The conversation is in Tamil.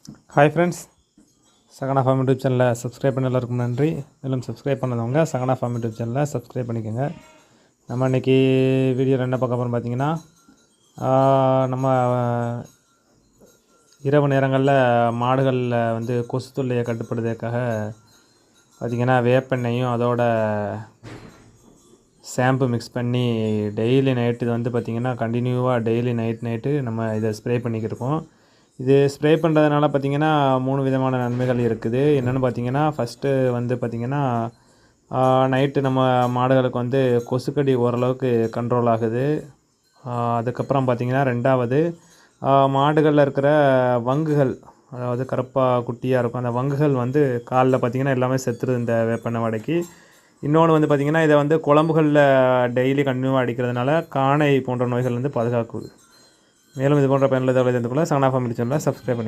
Hi friends, Sahana form YouTube சேனலில் சப்ஸ்கிரைப் பண்ண எல்லாருக்கும் நன்றி. மேலும் சப்ஸ்கிரைப் பண்ணதவங்க சகனா ஃபார்ம் யூடியூப் சேனலில் சப்ஸ்கிரைப் பண்ணிக்கோங்க. நம்ம இன்றைக்கி வீடியோவில் என்ன பார்க்க போகிறோம் பார்த்தீங்கன்னா, நம்ம இரவு நேரங்களில் மாடுகளில் வந்து கொசு தொல்லையை கட்டுப்படுத்துறதுக்காக பார்த்திங்கன்னா வேப்பெண்ணையும் அதோட ஷாம்பு மிக்ஸ் பண்ணி டெய்லி நைட்டு வந்து பார்த்திங்கன்னா கண்டினியூவாக டெய்லி நைட்டு நம்ம இதை ஸ்ப்ரே பண்ணிக்கிருக்கோம். இது ஸ்ப்ரே பண்ணுறதுனால பார்த்திங்கன்னா 3 விதமான நன்மைகள் இருக்குது. என்னென்னு பார்த்திங்கன்னா, ஃபஸ்ட்டு வந்து பார்த்திங்கன்னா நைட்டு நம்ம மாடுகளுக்கு வந்து கொசுக்கடி ஓரளவுக்கு கண்ட்ரோல் ஆகுது. அதுக்கப்புறம் பார்த்திங்கன்னா 2வது மாடுகளில் இருக்கிற வங்குகள், அதாவது கருப்பாக குட்டியாக இருக்கும் அந்த வங்குகள் வந்து காலில் பார்த்திங்கன்னா எல்லாமே செத்துருது இந்த வேப்பெண்ணெய் வாடைக்கு. இன்னொன்று வந்து பார்த்திங்கன்னா இதை வந்து குழம்புகளில் டெய்லி கண்டினியூவாக அடிக்கிறதுனால காணை போன்ற நோய்கள் வந்து பாதுகாக்குது. மேலும் இது போன்ற பயனுள்ள தகவலை தெரிந்து கொள்ள சகனா ஃபார்ம் யூடியூப் சேனலை சப்ஸ்கிரைப் பண்ணி